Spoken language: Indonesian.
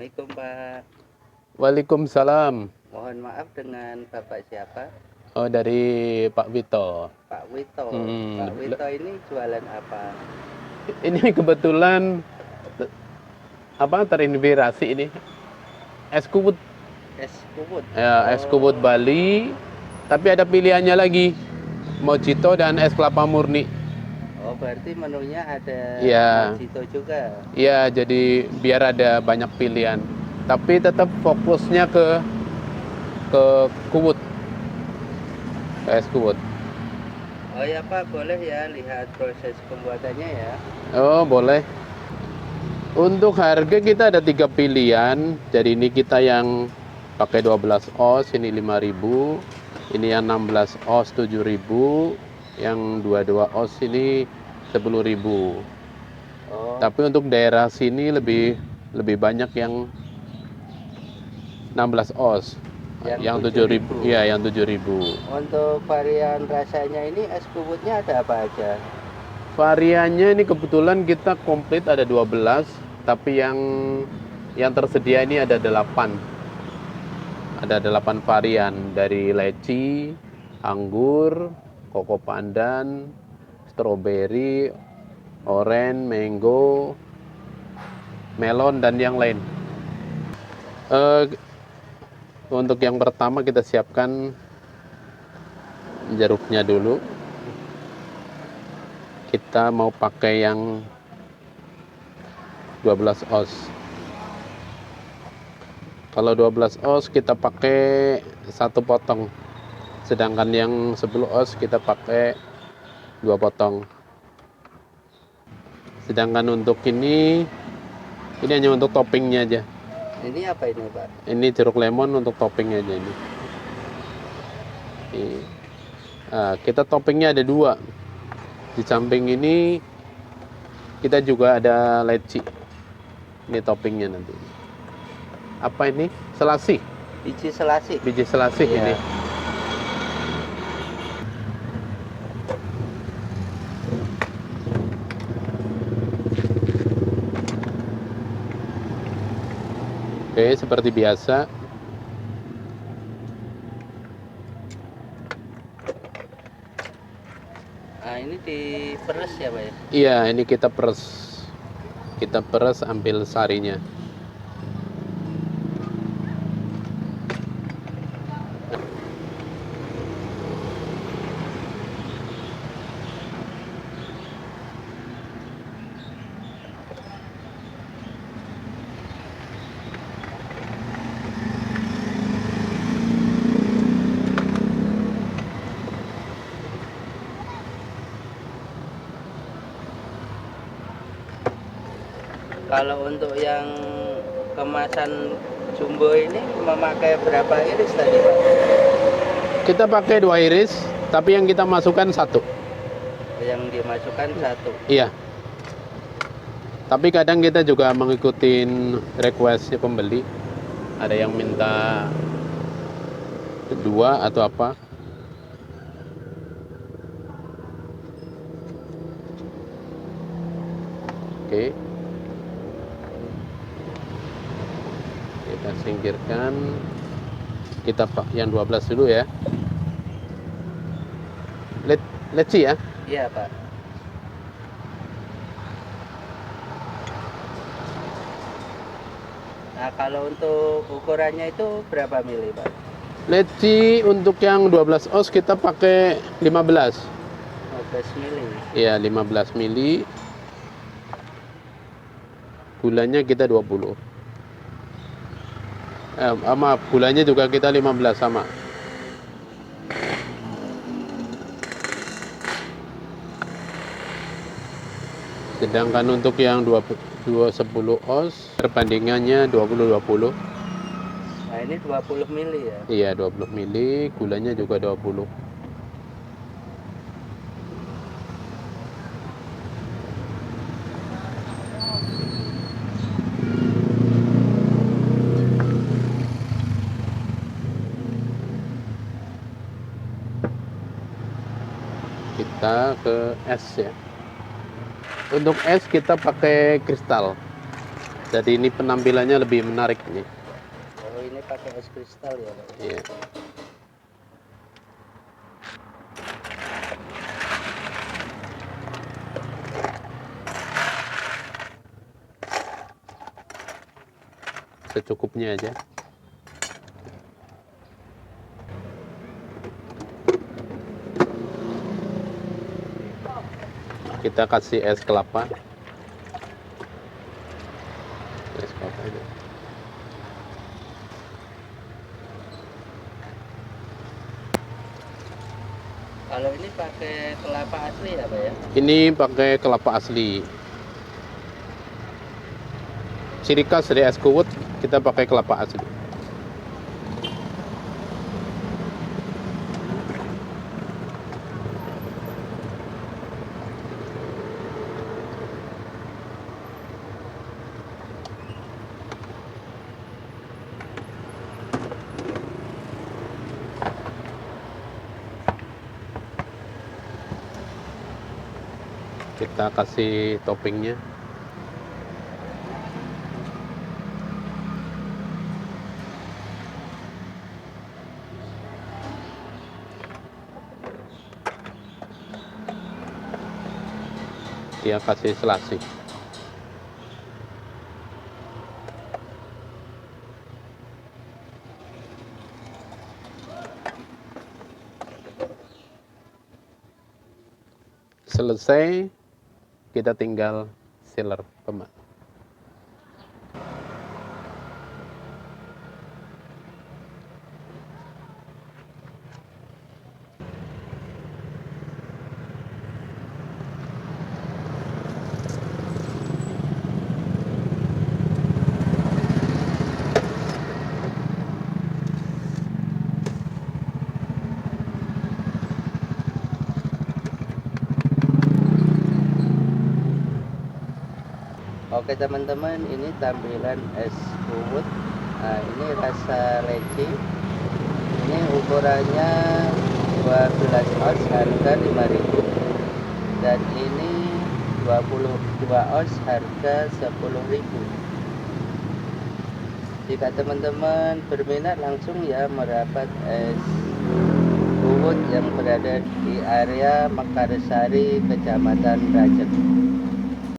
Assalamualaikum Pak. Waalaikumsalam. Mohon maaf dengan Bapak siapa? Oh, dari Pak Vito. Pak Wito. Hmm, Pak Wito ini jualan apa? Ini kebetulan terinspirasi ini es kuwut. Es kuwut. Ya, es kuwut Bali. Tapi ada pilihannya lagi. Mojito dan es kelapa murni. Oh, berarti menunya ada Iya. mojito juga. Iya, jadi biar ada banyak pilihan. Tapi tetap fokusnya ke kuwut. Ke es kuwut. Oh ya Pak, boleh ya lihat proses pembuatannya ya. Oh, boleh. Untuk harga kita ada 3 pilihan. Jadi ini kita yang pakai 12 oz ini 5.000. Ini yang 16 oz 7.000. Yang 22 oz ini 10.000. Oh, Tapi untuk daerah sini lebih banyak yang 16 oz. Yang 7.000. Iya, yang 7.000. untuk varian rasanya ini es kuwutnya ada apa aja? Variannya ini kebetulan kita komplit ada 12, tapi yang tersedia ini ada 8. Ada 8 varian dari leci, anggur, koko pandan, stroberi, orange, mango, melon dan yang lain. Untuk yang pertama kita siapkan jeruknya dulu. Kita mau pakai yang 12 oz. Kalau 12 oz kita pakai 1 potong. Sedangkan yang 10 oz kita pakai 2 potong. Sedangkan untuk ini hanya untuk toppingnya aja. Ini apa ini Pak? Ini jeruk lemon untuk toppingnya aja ini. Nah, kita toppingnya ada 2. Di samping ini kita juga ada leci. Ini toppingnya nanti. Apa ini? Selasih. Biji selasih. Biji selasih Iya. ini. Oke, seperti biasa. Nah, ini diperes ya Pak ya? Iya, ini kita peres. Kita peres ambil sarinya. Kalau untuk yang kemasan jumbo ini memakai berapa iris tadi Pak? Kita pakai 2 iris, tapi yang kita masukkan 1. Yang dimasukkan 1. Iya. Tapi kadang kita juga mengikuti request pembeli. Ada yang minta 2 atau apa. Oke. Kita singkirkan. Kita yang 12 dulu ya. Leci ya? Iya Pak. Nah, kalau untuk ukurannya itu berapa mili Pak? Leci untuk yang 12 oz kita pakai 15. 15 mili. Iya, 15 mili. Gulanya kita 20. Maaf, gulanya juga kita 15 sama. Sedangkan untuk yang 210 oz perbandingannya 20-20. Nah, ini 20 mili ya. Iya, 20 mili, gulanya juga 20. Kita ke es ya. Untuk es kita pakai kristal. Jadi ini penampilannya lebih menarik nih. Kalau ini pakai es kristal ya Pak. Iya. Secukupnya aja. Kita kasih es kelapa. Es kelapa aja. Kalau ini pakai kelapa asli ya Pak ya? Ini pakai kelapa asli. Ciri khas dari es kuwut kita pakai kelapa asli. Kita kasih toppingnya. Dia kasih selasih. Selesai, kita tinggal sealer pemak. Oke teman-teman, ini tampilan es kuwut. Nah, ini rasa leci. Ini ukurannya 12 oz, harga 5.000. Dan ini 22 oz, harga 10.000. Jika teman-teman berminat, langsung ya merapat es kuwut yang berada di area Mekarsari, Kecamatan Rajek.